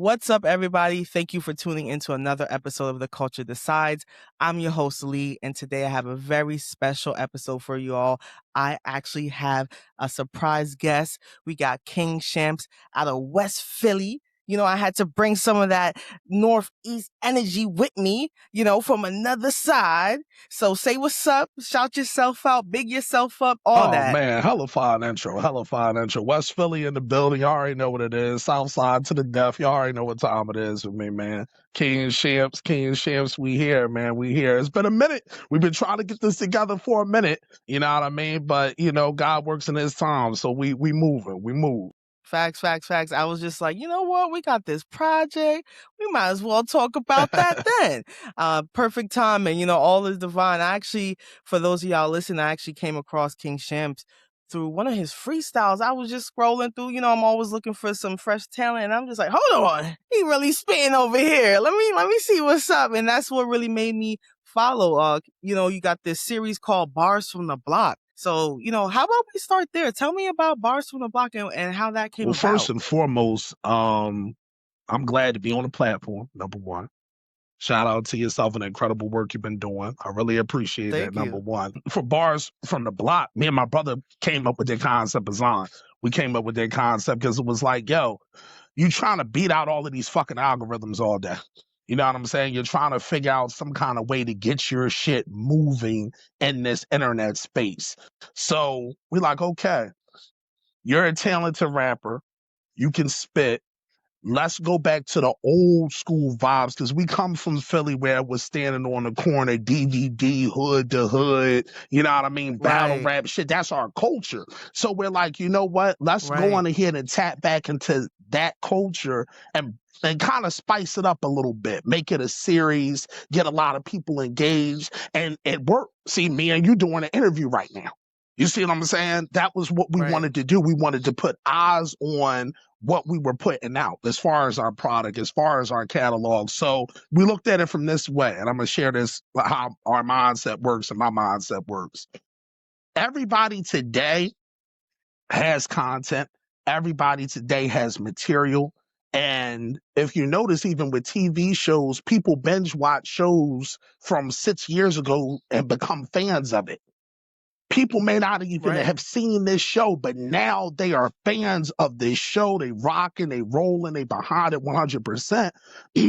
What's up, everybody? Thank you for tuning into another episode of the Culture Decides. I'm your host, Lee, and today I have a very special episode for you all. I actually have a surprise guest. We got King Shampz out of West Philly. I had to bring some of that Northeast energy with me, from another side. So say what's up, shout yourself out, big yourself up, all that. Oh man, hella fine intro. West Philly in the building. Y'all already know what it is. South side to the death. Y'all already know what time it is with me, man. King Shampz, we here, man. We here. It's been a minute. We've been trying to get this together for a minute. You know what I mean? But God works in his time. So we moving. We move. Facts. I was just like, you know what? We got this project. We might as well talk about that then. Perfect timing, all is divine. I actually, for those of y'all listening, I actually came across King Shampz through one of his freestyles. I was just scrolling through, I'm always looking for some fresh talent. And I'm just like, hold on. He really spitting over here. Let me see what's up. And that's what really made me follow. You got this series called Bars from the Block. So, how about we start there? Tell me about Bars from the Block and how that came Well, about. first and foremost, I'm glad to be on the platform, number one. Shout out to yourself and the incredible work you've been doing. I really appreciate that, number one. For Bars from the Block, me and my brother came up with that concept design. We came up with that concept because it was like, yo, you trying to beat out all of these fucking algorithms all day. You know what I'm saying? You're trying to figure out some kind of way to get your shit moving in this internet space. So we're like, okay, you're a talented rapper. You can spit. Let's go back to the old school vibes because we come from Philly where it was standing on the corner, DVD, hood to hood, you know what I mean? Battle rap shit. That's our culture. So we're like, you know what? Let's go on ahead and tap back into that culture and kind of spice it up a little bit, make it a series, get a lot of people engaged, and it worked. See, me and you doing an interview right now. You see what I'm saying? That was what we wanted to do. We wanted to put eyes on what we were putting out as far as our product, as far as our catalog. So we looked at it from this way, and I'm going to share this, how our mindset works and my mindset works. Everybody today has content. Everybody today has material. And if you notice, even with TV shows, people binge watch shows from 6 years ago and become fans of it. People may not even have seen this show, but now they are fans of this show. They rocking, they rolling, they behind it 100%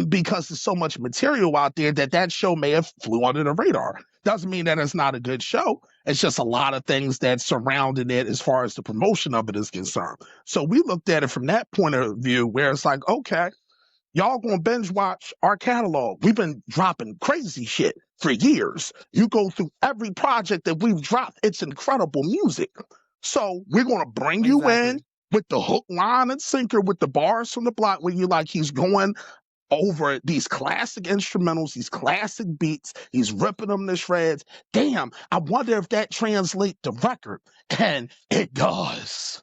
because there's so much material out there that show may have flew under the radar. Doesn't mean that it's not a good show. It's just a lot of things that surrounding it as far as the promotion of it is concerned. So we looked at it from that point of view where it's like, okay, y'all gonna binge watch our catalog. We've been dropping crazy shit for years. You go through every project that we've dropped, it's incredible music. So we're gonna bring you in with the hook, line, and sinker with the bars from the block where you like he's going over these classic instrumentals, these classic beats, he's ripping them to shreds. Damn, I wonder if that translates to record. And it does.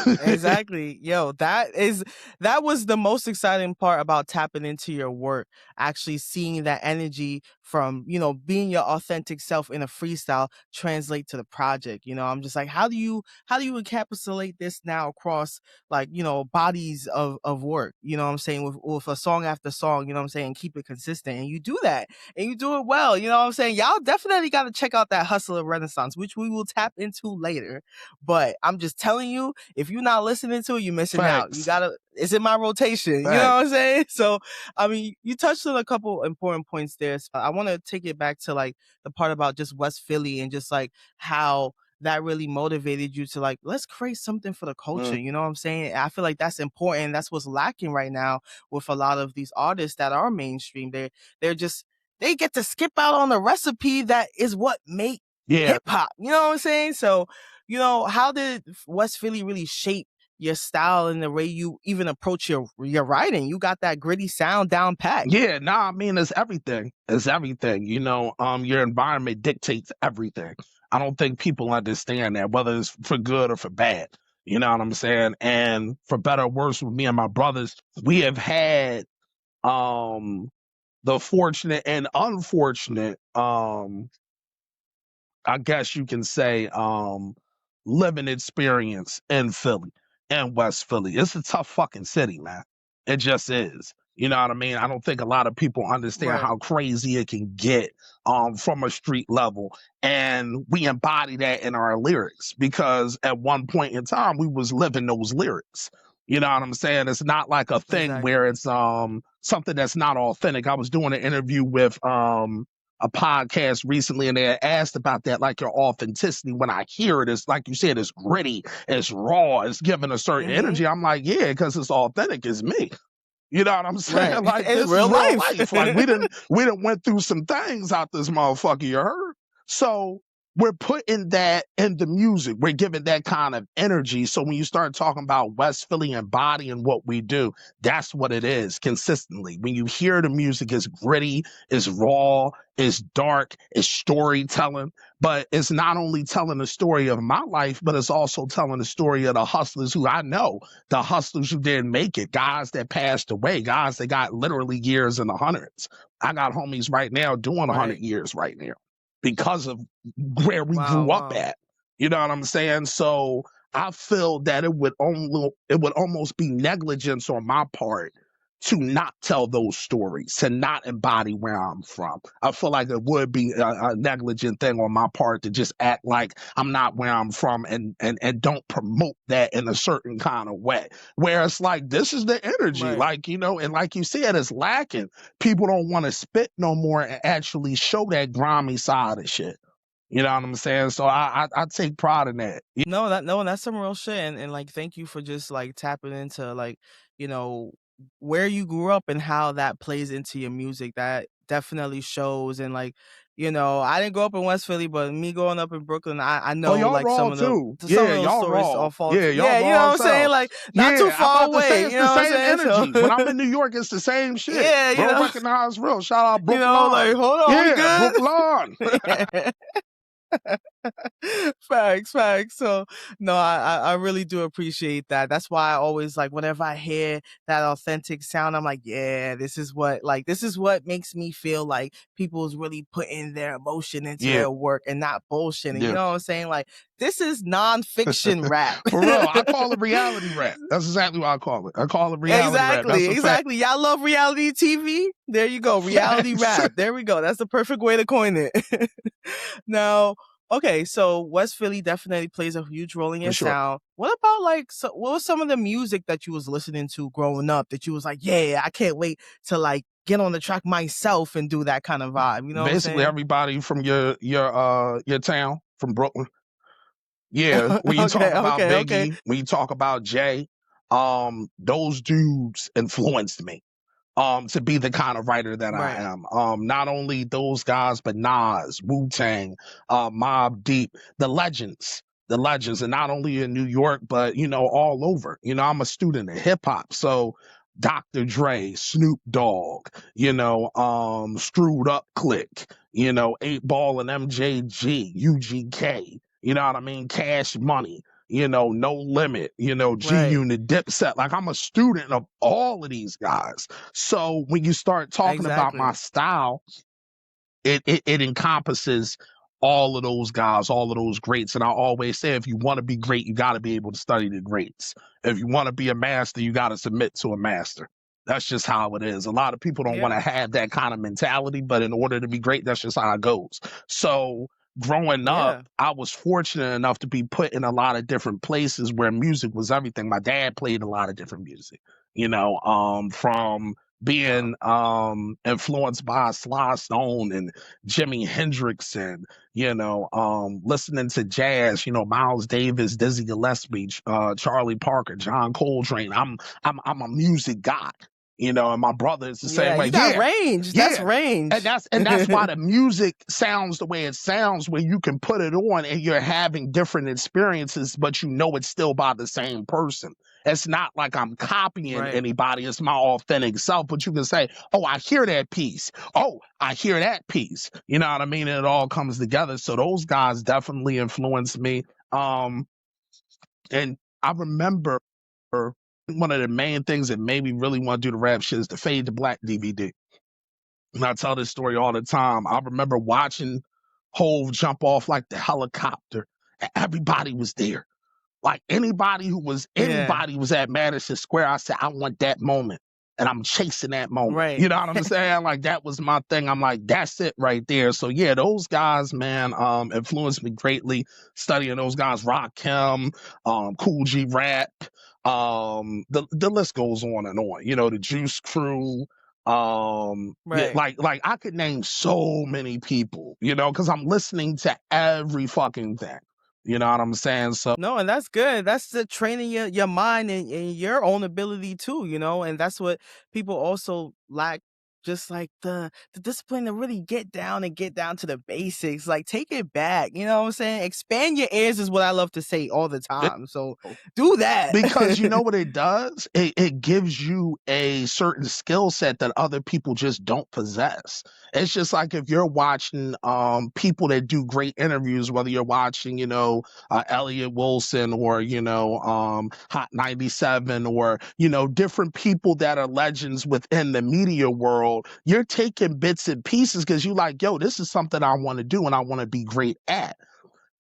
Exactly. Yo, that was the most exciting part about tapping into your work, actually seeing that energy from, being your authentic self in a freestyle translate to the project. I'm just like, how do you encapsulate this now across like, bodies of work, what I'm saying, with a song after song, what I'm saying, keep it consistent. And you do that and you do it well, what I'm saying? Y'all definitely got to check out that Hustler Renaissance, which we will tap into later. But I'm just telling you, if you're not listening to it, you're missing out. You gotta, it's in my rotation. You know what I'm saying? So, I mean, you touched on a couple important points there. So I want to take it back to like the part about just West Philly and just like how that really motivated you to like, let's create something for the culture. You know what I'm saying? I feel like that's important. That's what's lacking right now with a lot of these artists that are mainstream. They get to skip out on the recipe that is what make hip hop. You know what I'm saying? So, how did West Philly really shape your style and the way you even approach your writing? You got that gritty sound down pat. Yeah, I mean, it's everything. It's everything. Your environment dictates everything. I don't think people understand that, whether it's for good or for bad. You know what I'm saying? And for better or worse, with me and my brothers, we have had the fortunate and unfortunate, I guess you can say, living experience in Philly and West Philly. It's a tough fucking city, man. It just is. You know what I mean? I don't think a lot of people understand Right. how crazy it can get from a street level. And we embody that in our lyrics because at one point in time we was living those lyrics. You know what I'm saying? It's not like a thing where Exactly. it's something that's not authentic. I was doing an interview with a podcast recently and they had asked about that, like your authenticity. When I hear it, it's like you said, it's gritty, it's raw, it's giving a certain Mhm. energy. I'm like, yeah, because it's authentic, it's me. You know what I'm Right. saying? Like It's this is real real life. life. Like we didn't went through some things out this motherfucker, you heard? So we're putting that in the music. We're giving that kind of energy. So when you start talking about West Philly embodying what we do, that's what it is consistently. When you hear the music, it's gritty, it's raw, it's dark, it's storytelling. But it's not only telling the story of my life, but it's also telling the story of the hustlers who I know, the hustlers who didn't make it, guys that passed away, guys that got literally years in the hundreds. I got homies right now doing 100 Right. years right now because of where we Wow, grew up wow. at. You know what I'm saying? So I feel that it would almost be negligence on my part to not tell those stories, to not embody where I'm from. I feel like it would be a negligent thing on my part to just act like I'm not where I'm from and don't promote that in a certain kind of way. Where it's like, this is the energy, Right. like, and like you said, it's lacking. People don't want to spit no more and actually show that grimy side of shit. You know what I'm saying? So I take pride in that. No, that's some real shit, and like thank you for just like tapping into like, you know, where you grew up and how that plays into your music. That definitely shows. And like, I didn't grow up in West Philly, but me growing up in Brooklyn, I Oh, know y'all like raw too. some Yeah, of those y'all stories raw. all fall Yeah, y'all yeah, you know raw what as I'm saying? hell. Like not too Yeah, I'm far about to say away, it's you know the what I'm same saying? So energy. When I'm in New York, it's the same shit. yeah, Real recognized real. Shout out like Brooklyn. hold on, we Yeah, good? Brooklyn. Facts, facts. So no, I really do appreciate that. That's why I always like whenever I hear that authentic sound, I'm like, yeah, this is what makes me feel like people's really putting their emotion into Yeah, their work and not bullshitting. You yeah. know what I'm saying? Like this is nonfiction rap. For real, I call it reality rap. That's exactly what I call it. I call it reality rap. That's Exactly, a fact. exactly. Y'all love reality TV? There you go. Reality Facts. rap. There we go. That's the perfect way to coin it. Now, okay, so West Philly definitely plays a huge role in For your sure. sound. What about like what was some of the music that you was listening to growing up that you was like, yeah, I can't wait to like get on the track myself and do that kind of vibe. You know what I'm Basically saying? everybody from your town, from Brooklyn. Yeah, when you talk Okay, about okay, okay. Biggie, when you talk about Jay, those dudes influenced me to be the kind of writer that I Right, am. Not only those guys, but Nas, Wu-Tang, Mobb Deep, the legends, and not only in New York, but all over. I'm a student of hip hop, so Dr. Dre, Snoop Dogg, Screwed Up Click, 8 Ball and MJG, UGK. You know what I mean? Cash Money, No Limit, G right. Unit, Dipset. Like I'm a student of all of these guys. So when you start talking about my Exactly. style, it encompasses all of those guys, all of those greats. And I always say, if you want to be great, you got to be able to study the greats. If you want to be a master, you got to submit to a master. That's just how it is. A lot of people don't want Yeah. to have that kind of mentality, but in order to be great, that's just how it goes. So growing up, Yeah. I was fortunate enough to be put in a lot of different places where music was everything. My dad played a lot of different music, from Wow. being influenced by Sly Stone and Jimi Hendrix and listening to jazz, Miles Davis, Dizzy Gillespie, Charlie Parker, John Coltrane. I'm a music guy, and my brother is the same Yeah, way. you got Yeah, range. That's yeah. And range. that's why the music sounds the way it sounds, where you can put it on and you're having different experiences, but it's still by the same person. It's not like I'm copying Right. anybody. It's my authentic self. But you can say, oh, I hear that piece. Oh, I hear that piece. You know what I mean? And it all comes together. So those guys definitely influenced me. And I remember one of the main things that made me really want to do the rap shit is the Fade to Black DVD. And I tell this story all the time. I remember watching Hove jump off like the helicopter, and everybody was there. Like Yeah. anybody was at Madison Square. I said, I want that moment. and I'm chasing that moment. Right. You know what I'm saying? Like that was my thing. I'm like, that's it right there. So yeah, those guys, man, influenced me greatly. Studying those guys, Rakim, Cool G Rap, the list goes on and on. You know, the Juice Crew. Yeah, Right. like I could name so many people, you know, because I'm listening to every fucking thing. You know what I'm saying? So No, and that's good. That's the training your mind and your own ability too, you know, and that's what people also lack, just like the discipline to really get down to the basics. Like take it back. You know what I'm saying? Expand your ears is what I love to say all the time. So do that. because you know what it does? It gives you a certain skill set that other people just don't possess. It's just like if you're watching people that do great interviews, whether you're watching, you know, Elliot Wilson or, you know, Hot 97 or, you know, different people that are legends within the media world, you're taking bits and pieces because you're like, yo, this is something I want to do and I want to be great at.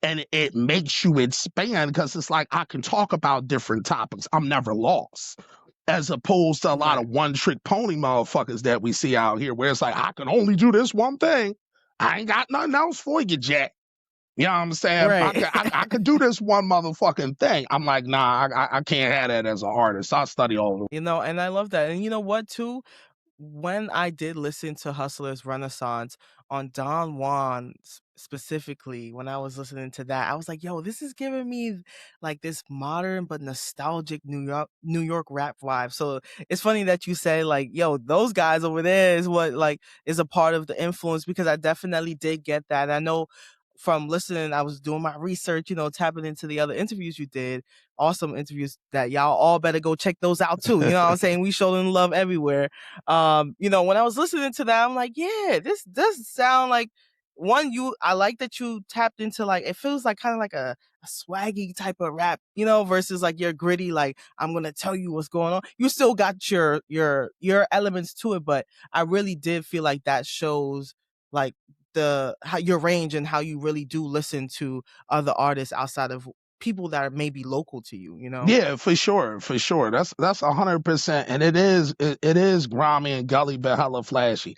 And it makes you expand because it's like I can talk about different topics. I'm never lost. As opposed to a lot Right. of one-trick pony motherfuckers that we see out here where it's like, I can only do this one thing. I ain't got nothing else for you, Jack. You know what I'm saying? Right. I could do this one motherfucking thing. I'm like, nah, I can't have that as an artist. I study all of them. You know, and I love that. And you know what too? When I did listen to Hustler's Renaissance on Don Juan specifically, when I was listening to that, I was like, yo, this is giving me like this modern but nostalgic New York rap vibe. So it's funny that you say like, yo, those guys over there is what like is a part of the influence, because I definitely did get that. I know from listening, I was doing my research, you know, tapping into the other interviews you did. Awesome interviews that y'all all better go check those out too. You know what I'm saying? We show them love everywhere. You know, when I was listening to that, I'm like, yeah, this does sound like one, I like that you tapped into like, it feels like kind of like a swaggy type of rap, you know, versus like your gritty, like, I'm gonna tell you what's going on. You still got your elements to it, but I really did feel like that shows like how your range and how you really do listen to other artists outside of people that are maybe local to you, you know? Yeah, for sure, for sure. That's 100%, and it is grimy and gully, but hella flashy.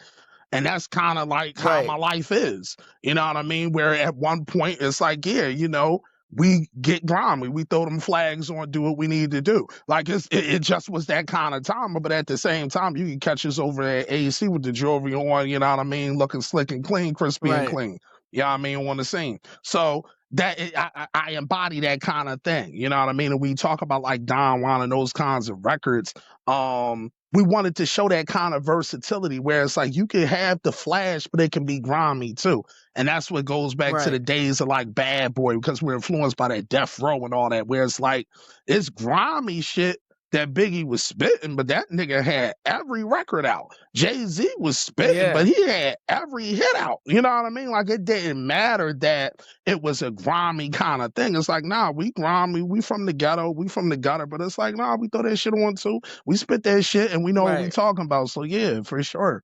And that's kind of like how Right. my life is. You know what I mean? Where at one point it's like, yeah, you know, we get grimy, we throw them flags on, do what we need to do. Like it just was that kind of time. But at the same time, you can catch us over at AC with the jewelry on, you know what I mean, looking slick and clean, crispy and Right. clean. You know what I mean, on the scene. So I embody that kind of thing. You know what I mean? And we talk about like Don Juan and those kinds of records. We wanted to show that kind of versatility where it's like you can have the flash, but it can be grimy too. And that's what goes back to the Right. days of like Bad Boy, because we're influenced by that Death Row and all that, where it's like it's grimy shit that Biggie was spitting, but that nigga had every record out. Jay-Z was spitting, but Yeah. he had every hit out. You know what I mean? Like it didn't matter that it was a grimy kind of thing. It's like, nah, we grimy, we from the ghetto, we from the gutter, but it's like, nah, we throw that shit on too. We spit that shit and we know what we Right. talking about. So yeah, for sure.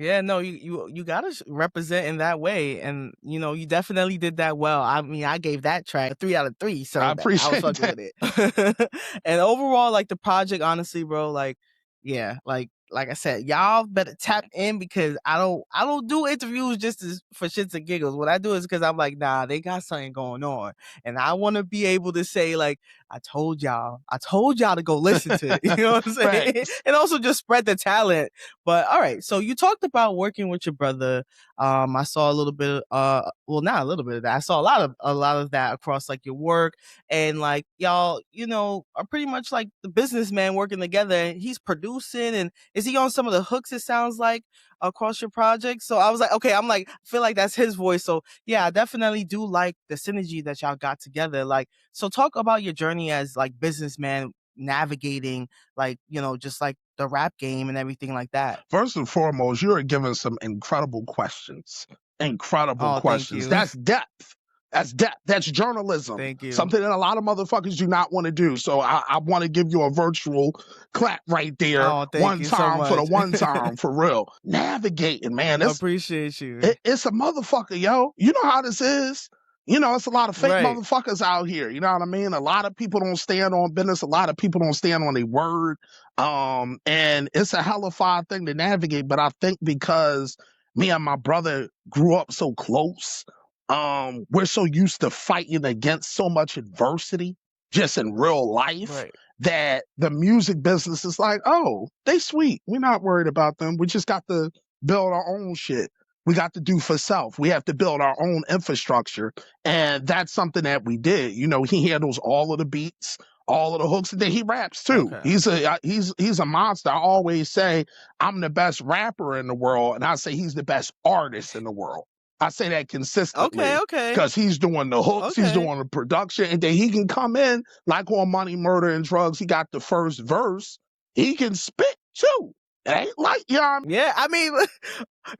Yeah, no, you gotta represent in that way, and you know you definitely did that well. I mean, I gave that track a 3 out of 3, I so that I was appreciate fucking that. with it. And overall, like the project, honestly, bro, like yeah, like I said, y'all better tap in, because I don't do interviews just for shits and giggles. What I do is because I'm like, nah, they got something going on, and I want to be able to say like, I told y'all to go listen to it. You know what I'm saying? Facts. And also just spread the talent. But all right, so you talked about working with your brother. I saw a little bit well, not a little bit of that. I saw a lot of that across like your work, and like y'all, you know, are pretty much like the businessman working together. He's producing, and is he on some of the hooks, it sounds like, across your project? So I was like, okay, I'm like, I feel like that's his voice. So yeah, I definitely do like the synergy that y'all got together. Like, so talk about your journey as like businessman navigating like, you know, just like the rap game and everything like that. First and foremost, you are giving some incredible questions. Incredible Oh, thank questions. you. That's depth. That's depth. That's journalism. Thank you. Something that a lot of motherfuckers do not want to do. So I want to give you a virtual clap right there. Oh, thank One you so time for the much. one time for real. Navigating, man. Appreciate you. It's a motherfucker, yo. You know how this is. You know, it's a lot of fake Right. motherfuckers out here. You know what I mean? A lot of people don't stand on business. A lot of people don't stand on their word. And it's a hellified thing to navigate. But I think because me and my brother grew up so close, we're so used to fighting against so much adversity just in real life Right. that the music business is like, oh, they sweet. We're not worried about them. We just got to build our own shit. We got to do for self. We have to build our own infrastructure. And that's something that we did. You know, he handles all of the beats, all of the hooks, and then he raps too. Okay. He's a monster. I always say I'm the best rapper in the world, and I say he's the best artist in the world. I say that Okay. consistently Okay. because he's doing the hooks, he's Okay. doing the production, and then he can come in like on Money, Murder, and Drugs. He got the first verse. He can spit too. It ain't like, you know what I mean? Yeah, I mean,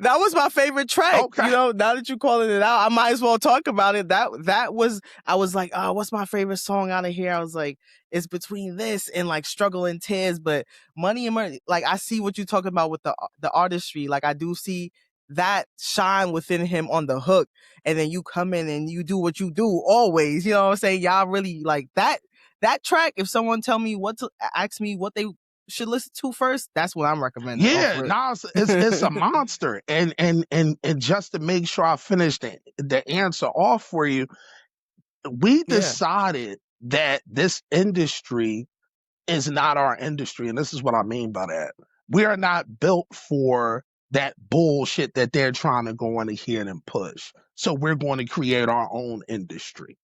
that was my favorite track. Okay. You know, now that you're calling it out, I might as well talk about it. That was, I was like, oh, what's my favorite song out of here? I was like, it's between this and like Struggle and Tears, but Money and Money, like I see what you're talking about with the artistry. Like I do see that shine within him on the hook, and then you come in and you do what you do always. You know what I'm saying? Y'all really like that track. If someone tell me what to ask me what they should listen to first, that's what I'm recommending off Yeah, rip. no, it's a monster. And just to make sure I finish the answer off for you, we Yeah. decided that this industry is not our industry. And this is what I mean by that. We are not built for that bullshit that they're trying to go in here and push. So we're going to create our own industry.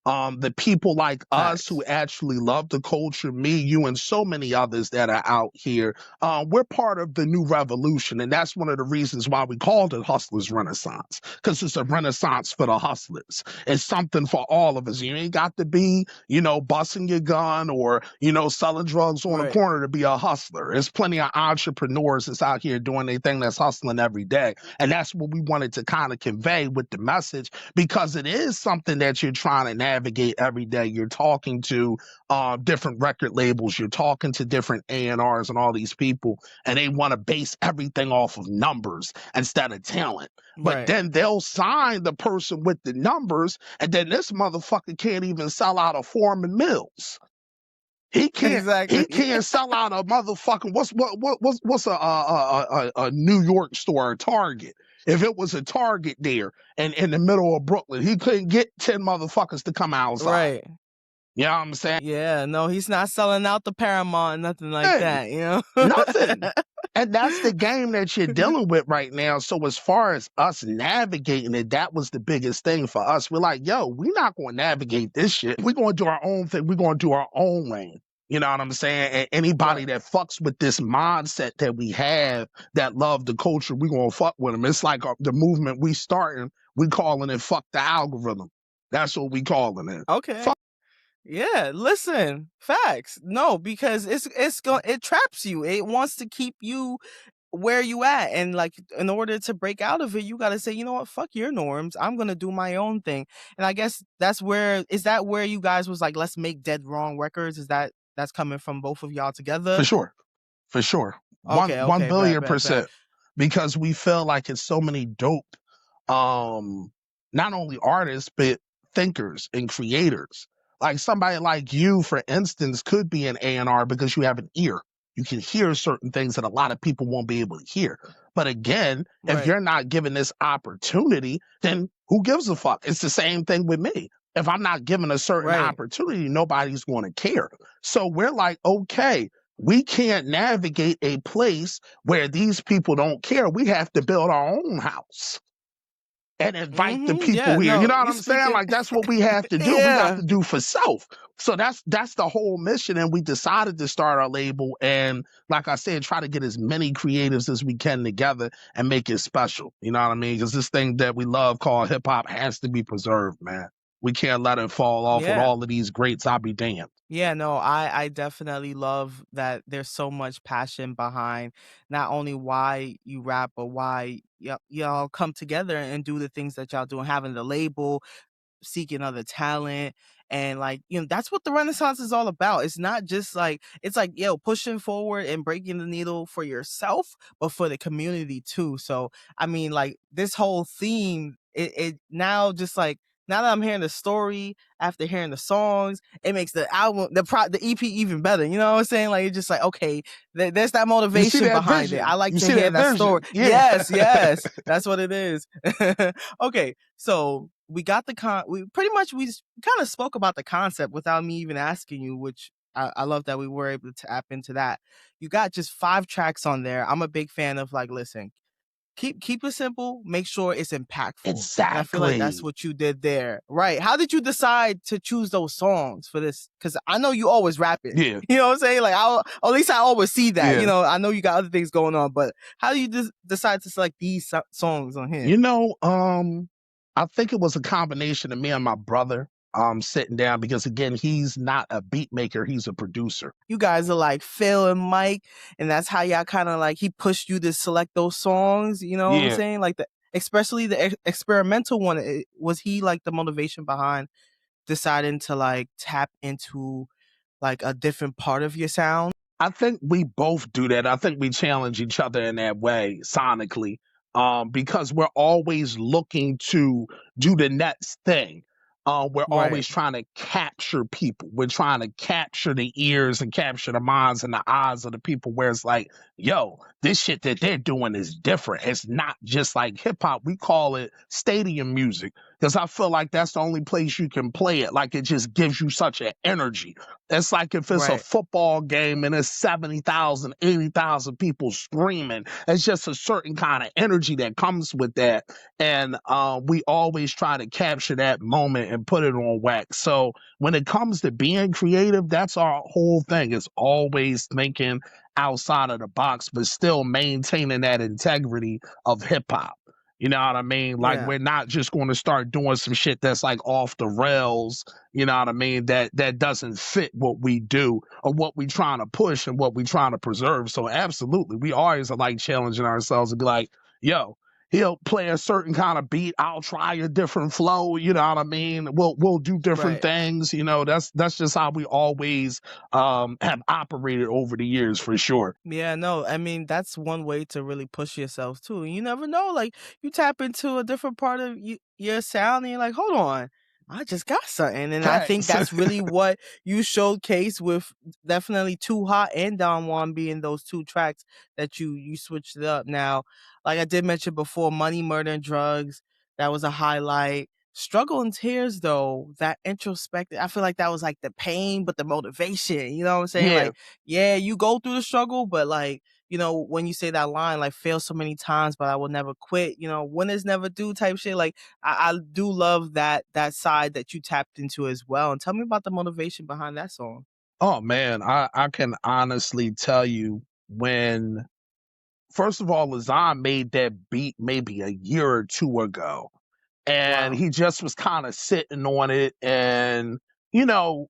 The people like us who Facts. actually love the culture, me, you, and so many others that are out here, we're part of the new revolution. And that's one of the reasons why we called it Hustlers Renaissance, because it's a renaissance for the hustlers. It's something for all of us. You ain't got to be, you know, busting your gun or, you know, selling drugs on a Right. corner to be a hustler. There's plenty of entrepreneurs that's out here doing their thing that's hustling every day. And that's what we wanted to kind of convey with the message, because it is something that you're trying to navigate every day. You're talking to different record labels, you're talking to different A&Rs and all these people, and they want to base everything off of numbers instead of talent. But Right. then they'll sign the person with the numbers, and then this motherfucker can't even sell out a Foreman Mills. He can't. He Exactly. can't sell out a motherfucking what's a New York store, a Target. If it was a Target there and in the middle of Brooklyn, he couldn't get 10 motherfuckers to come outside. Right. You know what I'm saying? Yeah, no, he's not selling out the Paramount, nothing like Hey, that, you know? nothing. And that's the game that you're dealing with right now. So as far as us navigating it, that was the biggest thing for us. We're like, yo, we're not going to navigate this shit. We're going to do our own thing. We're going to do our own lane. You know what I'm saying? And anybody Right. that fucks with this mindset that we have that love the culture, we're going to fuck with them. It's like the movement we starting, we calling it fuck the algorithm. That's what we calling it. Okay. Yeah, listen, facts. No, because it traps you. It wants to keep you where you at, and like in order to break out of it, you got to say, you know what, fuck your norms, I'm gonna do my own thing. And I guess that where you guys was like, let's make Dead Wrong Records? That's coming from both of y'all together? For sure. For sure. Okay. One Okay. Bet. billion Bet. Bet. percent. Because we feel like it's so many dope not only artists, but thinkers and creators. Like somebody like you, for instance, could be an A&R because you have an ear. You can hear certain things that a lot of people won't be able to hear. But again, if Right. you're not given this opportunity, then who gives a fuck? It's the same thing with me. If I'm not given a certain Right. opportunity, nobody's going to care. So we're like, okay, we can't navigate a place where these people don't care. We have to build our own house and invite the Yeah, people here. You no, know what you I'm saying? speaking. Like that's what we have to do. We got Yeah. to do for self. So that's the whole mission. And we decided to start our label and, like I said, try to get as many creatives as we can together and make it special. You know what I mean? Because this thing that we love called hip hop has to be preserved, man. We can't let it fall off with Yeah. all of these greats. I'll be damned. Yeah, no, I definitely love that there's so much passion behind not only why you rap, but why y'all come together and do the things that y'all do, and having the label, seeking other talent. And like, that's what the Renaissance is all about. It's not just like, it's like, pushing forward and breaking the needle for yourself, but for the community too. So I mean, like, this whole theme, it now just like now that I'm hearing the story after hearing the songs, it makes the album, the EP even better. You know what I'm saying? Like, it's just like, okay, there's that You see motivation that behind it. I vision. like You to see hear that that story. vision. Yeah. Yes, yes, that's what it is. Okay, so we got we pretty much, we kind of spoke about the concept without me even asking you, which I love that we were able to tap into that. You got just 5 tracks on there. I'm a big fan of, like, listen, keep it simple, make sure it's impactful. And I feel like that's Exactly. what you did there. Right. How did you decide to choose those songs for this? Because I know you always rap it. Yeah. You know what I'm saying? Like, at least I always see that. You Yeah. know, I know you got other things going on, but how do you decide to select these songs on here? You know, I think it was a combination of me and my brother sitting down because again, he's not a beat maker, he's a producer. You guys are like Phil and Mike, and that's how y'all kind of like, he pushed you to select those songs. You know what I'm Yeah. saying? Like, especially the experimental one. Was he like the motivation behind deciding to like tap into like a different part of your sound? I think we both do that. I think we challenge each other in that way sonically, because we're always looking to do the next thing. We're Right. always trying to capture people. We're trying to capture the ears and capture the minds and the eyes of the people where it's like, yo, this shit that they're doing is different. It's not just like hip hop. We call it stadium music because I feel like that's the only place you can play it. Like it just gives you such an energy. It's like if it's a Right. football game and it's 70,000, 80,000 people screaming. It's just a certain kind of energy that comes with that. And we always try to capture that moment and put it on wax. So when it comes to being creative, that's our whole thing. It's always thinking outside of the box, but still maintaining that integrity of hip hop. You know what I mean? Like Yeah. we're not just going to start doing some shit that's like off the rails, you know what I mean, that doesn't fit what we do or what we trying to push and what we trying to preserve. So absolutely, we always are like challenging ourselves to be like, yo, he'll play a certain kind of beat, I'll try a different flow, you know what I mean? We'll do different Right. things, you know, that's just how we always have operated over the years for sure. Yeah, no, I mean, that's one way to really push yourself too. You never know, like, you tap into a different part of your sound and you're like, hold on, I just got something. And I think Facts. that's really what you showcase with definitely Too Hot and Don Juan being those 2 tracks that you switched it up. Now, like I did mention before, Money, Murder, and Drugs, that was a highlight. Struggle and Tears, though, that introspective, I feel like that was like the pain, but the motivation. You know what I'm saying? Yeah. Like, yeah, you go through the struggle, but like, you know, when you say that line, like, fail so many times, but I will never quit, you know, winners never do type shit. Like, I do love that side that you tapped into as well. And tell me about the motivation behind that song. Oh man, I can honestly tell you when first of all, Lazan made that beat maybe a year or two ago. And Wow. he just was kind of sitting on it. And, you know,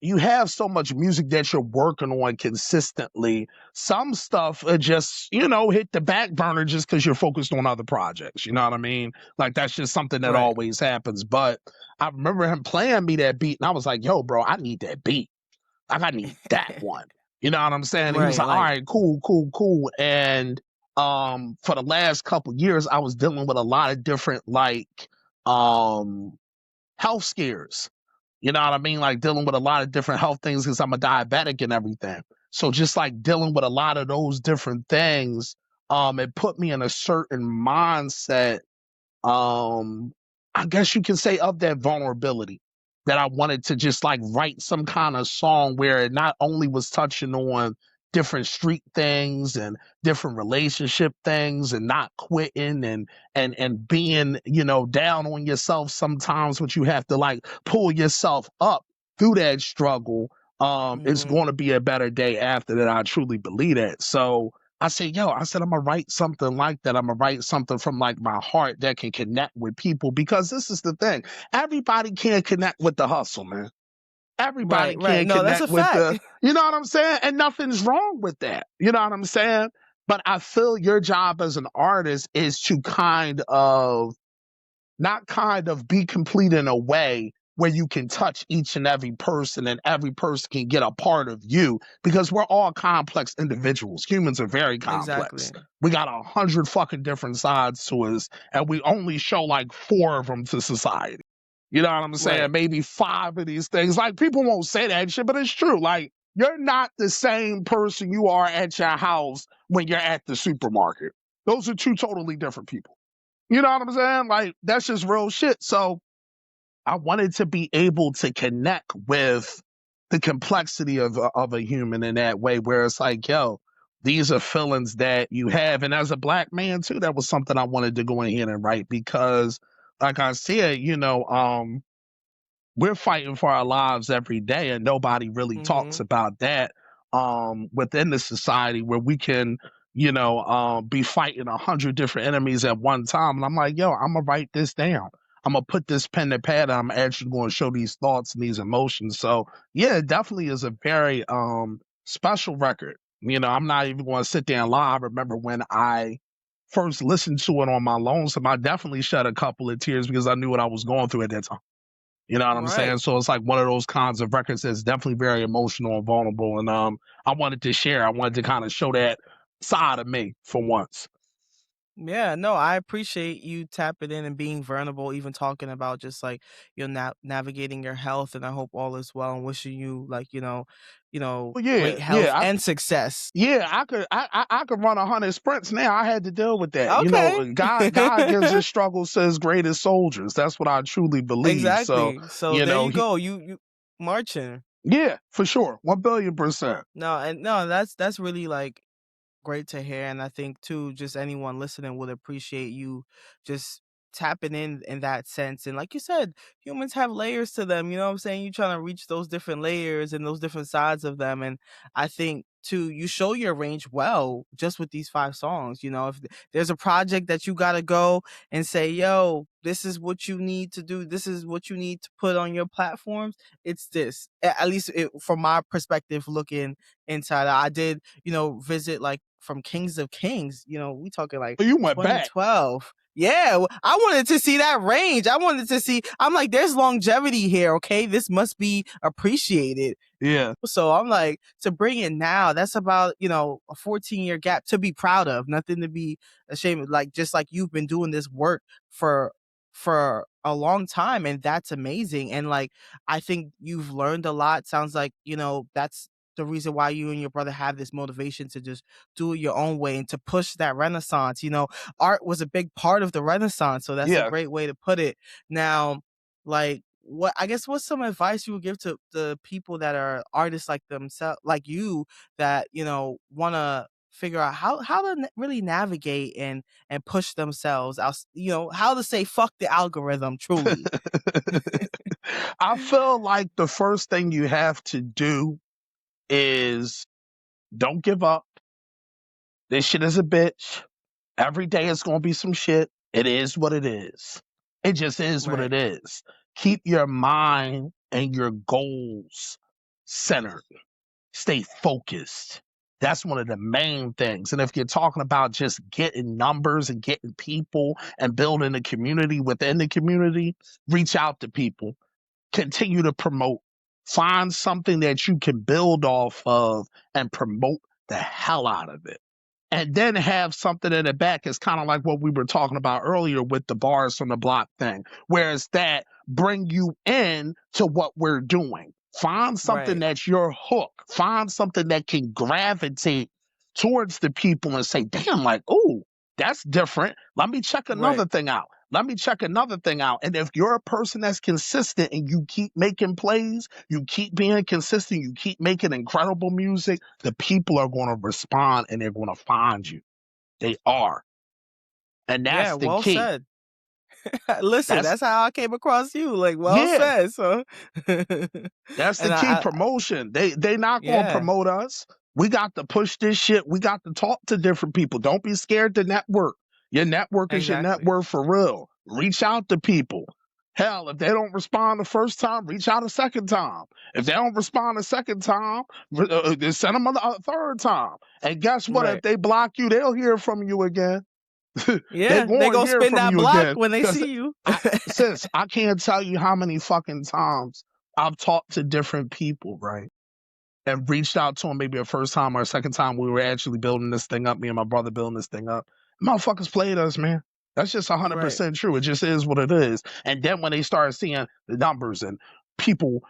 you have so much music that you're working on consistently. Some stuff just, you know, hit the back burner just because you're focused on other projects. You know what I mean? Like that's just something that Right. always happens. But I remember him playing me that beat, and I was like, yo, bro, I need that beat. Like I need that one. You know what I'm saying? And he was Right. like, all Like, right, cool, cool, cool. And for the last couple years, I was dealing with a lot of different like um health scares. You know what I mean? Like dealing with a lot of different health things because I'm a diabetic and everything. So just like dealing with a lot of those different things, it put me in a certain mindset, um I guess you can say, of that vulnerability, that I wanted to just like write some kind of song where it not only was touching on different street things and different relationship things and not quitting and being, you know, down on yourself sometimes, but you have to like pull yourself up through that struggle. It's mhm. going to be a better day after that. I truly believe that. So I said, yo, I said, I'm gonna write something like that. I'm gonna write something from like my heart that can connect with people because this is the thing. Everybody can't connect with the hustle, man. Everybody Right. Right. can't No, that's connect a with fact. you know what I'm saying? And nothing's wrong with that. You know what I'm saying? But I feel your job as an artist is to kind of not kind of be complete in a way where you can touch each and every person and every person can get a part of you because we're all complex individuals. Humans are very complex. Exactly. We got 100 fucking different sides to us and we only show like 4 of them to society. You know what I'm saying? Right. Maybe 5 of these things. Like, people won't say that shit, but it's true. Like, you're not the same person you are at your house when you're at the supermarket. Those are 2 totally different people. You know what I'm saying? Like, that's just real shit. So I wanted to be able to connect with the complexity of a human in that way, where it's like, yo, these are feelings that you have. And as a black man too, that was something I wanted to go in here and write, because like I said, we're fighting for our lives every day, and nobody really talks Mhm. about that within the society, where we can be fighting 100 different enemies at one time. And I'm like, yo, I'm gonna write this down. I'm gonna put this pen to pad, and I'm actually going to show these thoughts and these emotions. So yeah, it definitely is a very special record. I'm not even going to sit there and lie. I remember when I first listened to it on my lonesome, I definitely shed a couple of tears, because I knew what I was going through at that time. You know what I'm saying? Right. So it's like one of those kinds of records that's definitely very emotional and vulnerable. And I wanted to share. I wanted to kind of show that side of me for once. Yeah, no, I appreciate you tapping in and being vulnerable, even talking about just like navigating your health, and I hope all is well, and wishing you like Well, yeah, great health yeah, and success. I could run 100 sprints now. I had to deal with that. Okay. God gives his struggles to his greatest soldiers. That's what I truly believe. So, Exactly. So there you he, go. You marching. yeah, for sure, 1 billion%. No, and no, that's really like great to hear, and I think too, just anyone listening would appreciate you just tapping in that sense. And like you said, humans have layers to them. You know what I'm saying? You're trying to reach those different layers and those different sides of them. And I think too, you show your range well just with these 5 songs. If there's a project that you gotta go and say, yo, this is what you need to do, this is what you need to put on your platforms, it's this. At least from my perspective, looking inside, I did, visit like from Kings of Kings, we talking like But you went back. 2012. Yeah, I wanted to see that range. I wanted to see, I'm like, there's longevity here, okay? This must be appreciated. Yeah. So I'm like, to bring it now, that's about, a 14-year gap to be proud of, nothing to be ashamed of. Like, just like you've been doing this work for a long time, and that's amazing. And like, I think you've learned a lot. Sounds like, that's the reason why you and your brother have this motivation to just do it your own way and to push that renaissance. Art was a big part of the renaissance, so that's a Yeah. great way to put it. Now, like, what's some advice you would give to the people that are artists like themselves, like you, that want to figure out how to really navigate and push themselves out, how to say fuck the algorithm truly. I feel like the first thing you have to do is don't give up. This shit is a bitch. Every day it's going to be some shit. It is what it is. It just is what it Right. is. Keep your mind and your goals centered. Stay focused. That's one of the main things. And if you're talking about just getting numbers and getting people and building a community within the community, reach out to people. Continue to promote. Find something that you can build off of and promote the hell out of it, and then have something in the back. Is kind of like what we were talking about earlier with the bars from the block thing, whereas that bring you in to what we're doing. Find something Right. that's your hook. Find something that can gravitate towards the people and say, damn, like, oh, that's different. Let me check Right. another thing out. Let me check another thing out. And if you're a person that's consistent and you keep making plays, you keep being consistent, you keep making incredible music, the people are going to respond and they're going to find you. They are. And Yeah, that's the well key. said. Listen, That's, that's how I came across you. Like, well yeah, said. So, that's the and key. Promotion. They not going to yeah, promote us. We got to push this shit. We got to talk to different people. Don't be scared to network. Your network is your exactly. network for real. Reach out to people. Hell, if they don't respond the first time, reach out a second time. If they don't respond the second time, send them a third time. And guess what? If Right. they block you, they'll hear from you again. They're Yeah, they going to gonna hear spin from that you block again. when they Because see you. sis, I can't tell you how many fucking times I've talked to different people, right? And reached out to them maybe a first time or a second time we were actually building this thing up, me and my brother building this thing up. Motherfuckers played us, man. That's just Right. 100% true. It just is what it is. And then when they start seeing the numbers and people,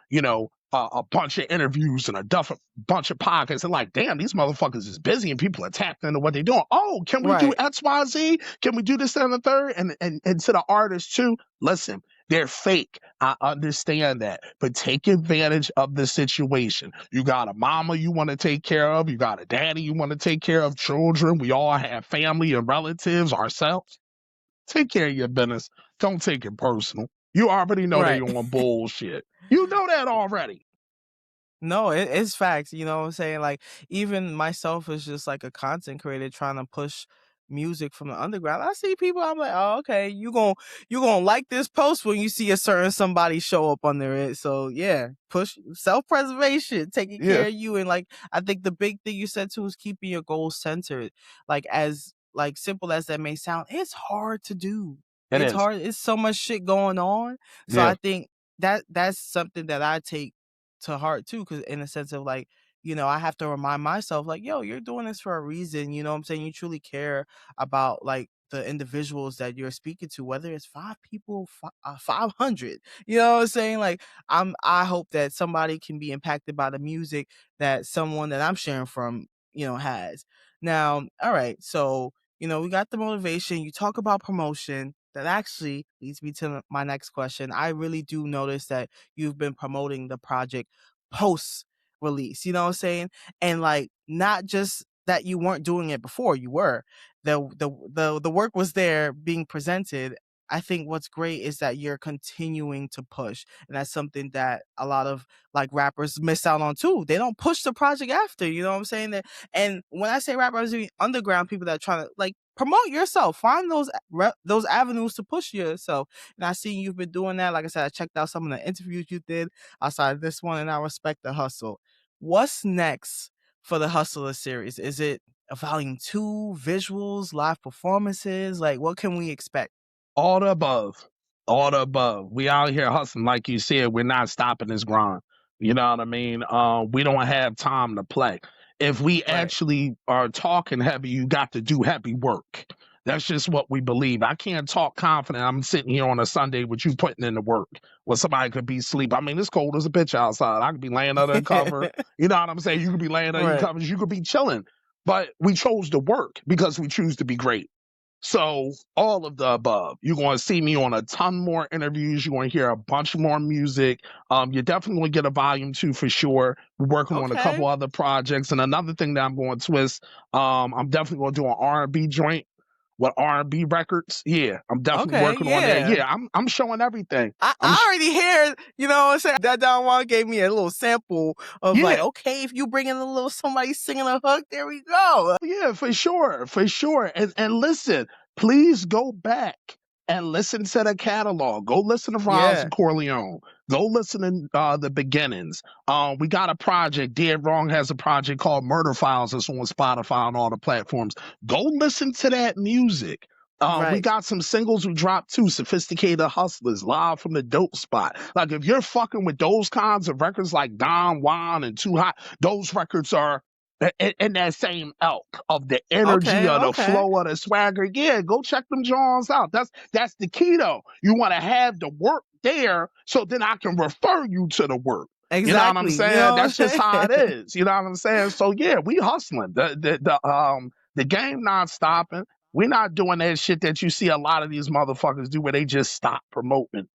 a bunch of interviews and bunch of podcasts, and like, damn, these motherfuckers is busy and people are tapped into what they're doing. Oh, can we do Right. XYZ? Can we do this and the third? And to the artists too, listen, they're fake. I understand that. But take advantage of the situation. You got a mama you want to take care of. You got a daddy you want to take care of, children. We all have family and relatives ourselves. Take care of your business. Don't take it personal. You already know they Right. on bullshit. You know that already. No, it's facts. You know what I'm saying? Like, even myself is just like a content creator trying to push music from the underground. I see people, I'm like, oh, okay, you gonna like this post when you see a certain somebody show up under it. So yeah, push self-preservation, taking Yeah, care of you. And like, I think the big thing you said too is keeping your goals centered. Like, as like simple as that may sound, it's hard to do. it It's is. hard. It's so much shit going on. So Yeah, I think that's something that I take to heart too, because in a sense of like, I have to remind myself like, yo, you're doing this for a reason. You know what I'm saying? You truly care about like the individuals that you're speaking to, whether it's 5 people, 500. You know what I'm saying? Like, I hope that somebody can be impacted by the music that someone that I'm sharing from, has. Now, all right, so we got the motivation. You talk about promotion. That actually leads me to my next question. I really do notice that you've been promoting the project post release, you know what I'm saying? And like, not just that you weren't doing it before, you were. The work was there being presented. I think what's great is that you're continuing to push. And that's something that a lot of like rappers miss out on too. They don't push the project after, you know what I'm saying? And when I say rappers, I mean underground people that are trying to like promote yourself, find those avenues to push yourself. And I see you've been doing that. Like I said, I checked out some of the interviews you did outside of this one, and I respect the hustle. What's next for the Hustler series? Is it a volume 2, visuals, live performances? Like, what can we expect? all the above. All the above. We out here hustling, like you said. We're not stopping this grind. You know what I mean? We don't have time to play. If we Right. actually are talking heavy, you got to do heavy work. That's just what we believe. I can't talk confident. I'm sitting here on a Sunday with you putting in the work where somebody could be asleep. I mean, it's cold as a bitch outside. I could be laying under a cover. You know what I'm saying? You could be laying under your Right. covers. You could be chilling. But we chose to work because we choose to be great. So all of the above. You're going to see me on a ton more interviews. You're going to hear a bunch more music. You're definitely going to get a volume 2 for sure. We're working on a couple Okay. other projects, and another thing that I'm going to twist. I'm definitely going to do an R&B joint with R&B records. Yeah, I'm definitely Okay. working on that. Yeah. Yeah, I'm showing everything. I already hear, you know what I'm saying? That Don Juan gave me a little sample of like, Yeah, okay, if you bring in a little somebody singing a hook, there we go. yeah, for sure, for sure. And listen, please go back and listen to the catalog. Go listen to Rise Yeah. and Corleone. Go listen to the beginnings. We got a project. Dead Wrong has a project called Murder Files that's on Spotify and all the platforms. Go listen to that music. We Right. got some singles we dropped too. Sophisticated Hustlers, Live from the Dope Spot. Like if you're fucking with those kinds of records like Don Juan and Too Hot, those records are in that same elk of the energy Okay. or the Okay. flow or the swagger. Yeah, go check them Johns out. That's the key though. You want to have the work there so then I can refer you to the work. You know what I'm Exactly. You saying? know That's what I'm just how saying? it is. You know what I'm saying? So yeah, we hustling. The game not stopping. We're not doing that shit that you see a lot of these motherfuckers do where they just stop promoting.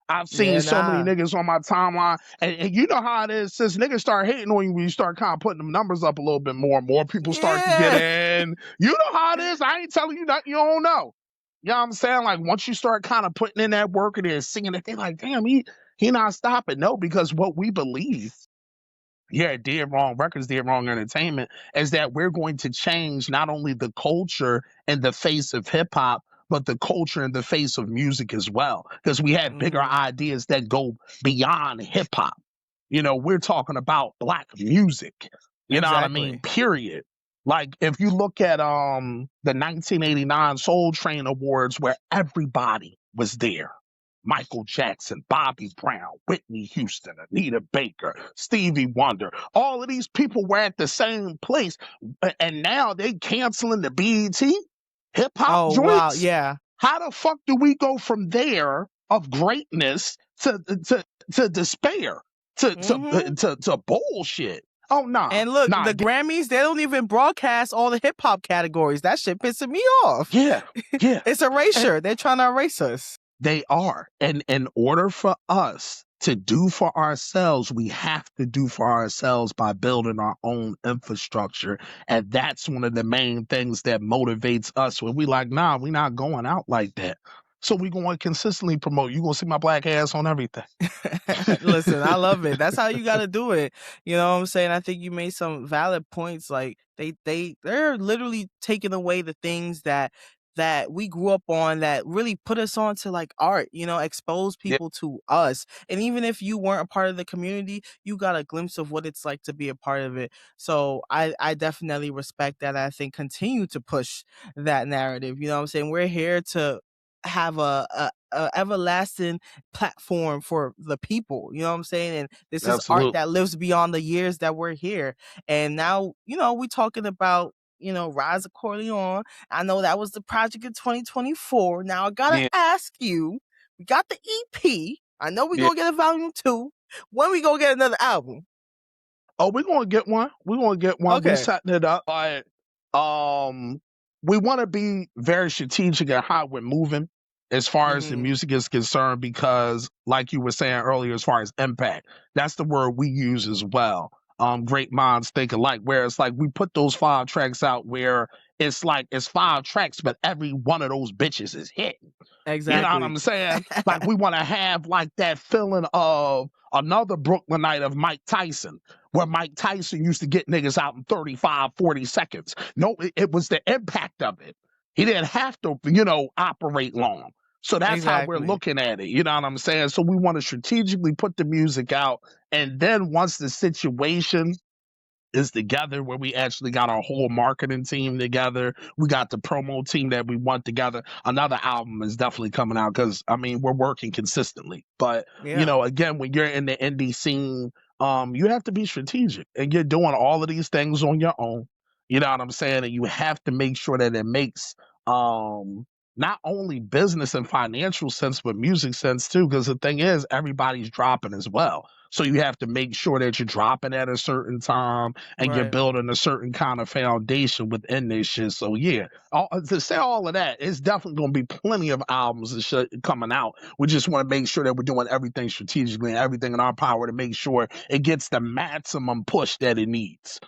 I've seen Yeah, so many nah. niggas on my timeline, and you know how it is. Since niggas start hating on you, when you start kind of putting them numbers up a little bit more people start to get Yeah. in. You know how it is. I ain't telling you nothing you don't know. You know what I'm saying? Like once you start kind of putting in that work and then singing it, they like, damn, he not stopping. No, because what we believe, yeah, Dead Wrong Records, Dead Wrong Entertainment, is that we're going to change not only the culture and the face of hip hop, but the culture and the face of music as well. Because we have bigger Mhm. ideas that go beyond hip hop. We're talking about black music. You know what I mean? Exactly. Period. Like if you look at the 1989 Soul Train Awards where everybody was there. Michael Jackson, Bobby Brown, Whitney Houston, Anita Baker, Stevie Wonder. All of these people were at the same place. And now they canceling the BET hip hop Oh, wow. joints. Yeah. How the fuck do we go from there of greatness to despair, Mhm. to bullshit? Oh And look, nah, the Grammys, they don't even broadcast all the hip hop categories. That shit pissing me off. yeah, yeah. It's And erasure. They're trying to erase us. they are. And in order for us to do for ourselves, we have to do for ourselves by building our own infrastructure. And that's one of the main things that motivates us when we like, nah, we're not going out like that. So we going to consistently promote. You going to see my black ass on everything. Listen, I love it. That's how you got to do it. You know what I'm saying? I think you made some valid points. Like they're literally taking away the things that we grew up on that really put us on to like art, expose Yeah, people to us. And even if you weren't a part of the community, you got a glimpse of what it's like to be a part of it. So I definitely respect that. I think continue to push that narrative. You know what I'm saying? We're here to have a everlasting platform for the people. You know what I'm saying? And this is art absolutely. that lives beyond the years that we're here. And now, we talking about, Rise of Corleone. I know that was the project in 2024. Now I gotta Yeah, ask you, we got the EP. I know we yeah. gonna get a volume 2. When we gonna get another album? Oh, we're gonna get one. We're gonna get one. We Okay. setting it up. But we want to be very strategic at how we're moving as far as the Mm-hmm. music is concerned, because like you were saying earlier, as far as impact, that's the word we use as well. Great minds think alike, where it's like we put those 5 tracks out where it's like it's 5 tracks, but every one of those bitches is hit. You know what Exactly. I'm saying? Like we want to have like that feeling of another Brooklynite of Mike Tyson, where Mike Tyson used to get niggas out in 35, 40 seconds. No, it was the impact of it. He didn't have to, operate long. So that's how we're Exactly. looking at it. You know what I'm saying? So we want to strategically put the music out. And then once the situation is together, where we actually got our whole marketing team together, we got the promo team that we want together, another album is definitely coming out, because I mean we're working consistently. But Yeah. again, when you're in the indie scene, you have to be strategic, and you're doing all of these things on your own. You know what I'm saying? And you have to make sure that it makes not only business and financial sense, but music sense too, because the thing is everybody's dropping as well. So you have to make sure that you're dropping at a certain time, and you're Right. building a certain kind of foundation within this shit. So yeah, to say all of that, it's definitely going to be plenty of albums and shit coming out. We just want to make sure that we're doing everything strategically and everything in our power to make sure it gets the maximum push that it needs.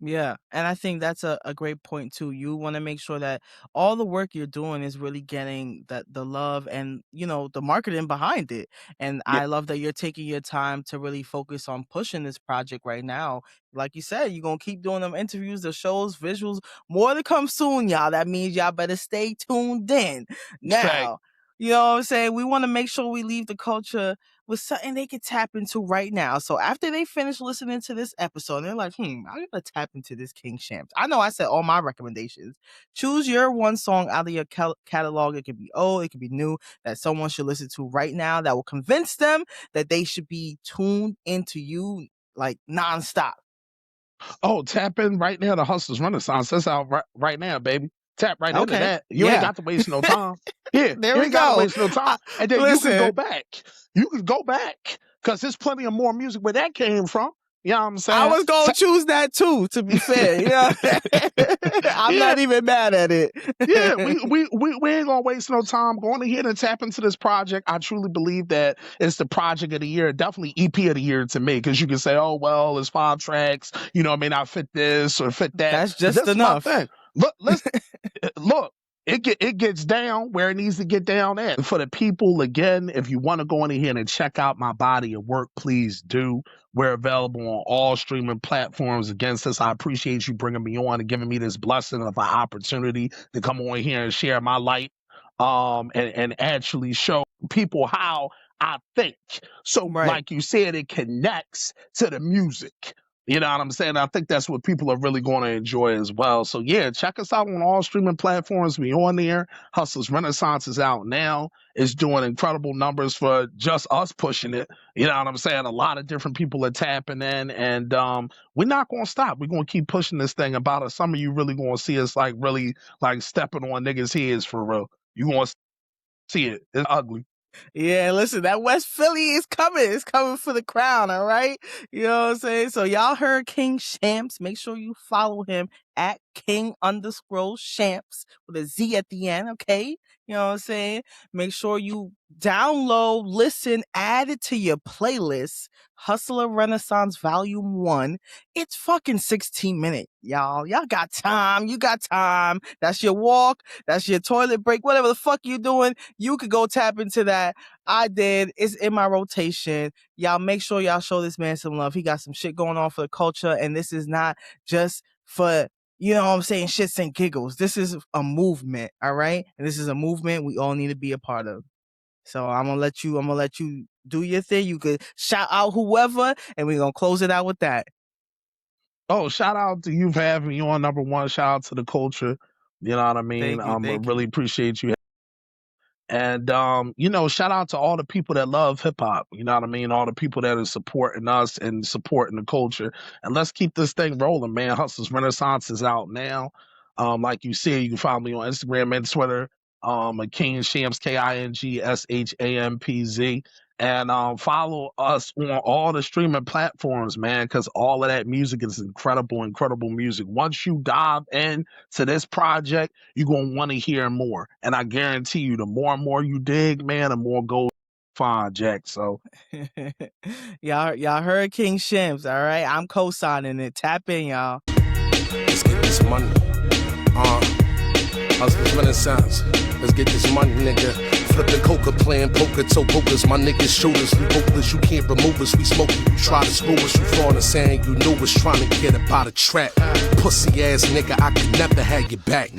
Yeah, and I think that's a great point too. You want to make sure that all the work you're doing is really getting the love and the marketing behind it. And Yeah, I love that you're taking your time to really focus on pushing this project right now. Like you said, you're gonna keep doing them interviews, the shows, visuals, more to come soon, y'all. That means y'all better stay tuned in. fact. Now, you know what I'm saying? We want to make sure we leave the culture with something they can tap into right now. So after they finish listening to this episode, they're like, I'm gonna tap into this King Shampz. I know I said all my recommendations. Choose your one song out of your catalog. It could be old, it could be new, that someone should listen to right now that will convince them that they should be tuned into you like nonstop. Oh, tap in right now to Hustlers Renaissance. That's out right now, baby. Tap right into Okay. that. You ain't Yeah. got to waste no time. Yeah, There you we ain't got to go. waste no time. And then you can go Listen, back. You can go back, because there's plenty of more music where that came from. You know what I'm I saying? was gonna choose that too, to be fair. Yeah. I'm Yeah, not even mad at yeah, it. we ain't gonna waste no time going ahead and tap into this project. I truly believe that it's the project of the year, definitely EP of the year to me, because you can say, oh well, it's 5 tracks, it may not fit this or fit that, That's but just this is my thing. enough. Look, it gets down where it needs to get down at. For the people, again, if you want to go in here and check out my body of work, please do. We're available on all streaming platforms. Again, since I appreciate you bringing me on and giving me this blessing of an opportunity to come on here and share my light, and actually show people how I think. So, Right. like you said, it connects to the music. You know what I'm saying? I think that's what people are really going to enjoy as well. So yeah, check us out on all streaming platforms. We on there. Hustlers Renaissance is out now. It's doing incredible numbers for just us pushing it. You know what I'm saying? A lot of different people are tapping in, and we're not going to stop. We're going to keep pushing this thing. About it, some of you really going to see us like really like stepping on niggas' heads for real. You going to see it. It's ugly. Yeah, listen, that West Philly is coming. It's coming for the crown, all right? You know what I'm saying? So y'all heard King Shampz. Make sure you follow him at King_Shampz with a Z at the end, okay? You know what I'm saying? Make sure you download, listen, add it to your playlist. Hustler Renaissance Volume 1. It's fucking 16 minutes, y'all. Y'all got time. You got time. That's your walk. That's your toilet break. Whatever the fuck you doing, you could go tap into that. I did. It's in my rotation. Y'all make sure y'all show this man some love. He got some shit going on for the culture, and this is not just for, you know what I'm saying, shits and giggles. This is a movement, all right? And this is a movement we all need to be a part of. So I'm gonna let you do your thing. You could shout out whoever, and we're gonna close it out with that. Oh, shout out to you for having me on, number one. Shout out to the culture. You know what I mean? Thank you, I thank really you. appreciate you. And you know, shout out to all the people that love hip hop. You know what I mean? All the people that are supporting us and supporting the culture. And let's keep this thing rolling, man. Hustlers Renaissance is out now. Like you said, you can follow me on Instagram and Twitter. At King Shampz, KINGSHAMPZ. And follow us on all the streaming platforms, man, because all of that music is incredible, incredible music. Once you dive in to this project, you're going to want to hear more. And I guarantee you, the more and more you dig, man, the more gold find, Jack. So y'all heard King Shampz, all right? I'm co-signing it. Tap in, y'all. Let's get this money. Hustlers Renaissance. Let's get this money, nigga. Flip the coca, playing poker, toe pokers. My niggas shooters, we hopeless. You can't remove us. We smoke you, try to screw us. You fall in the sand, you knew us. Trying to get up out of trap. Pussy ass nigga, I could never have your back.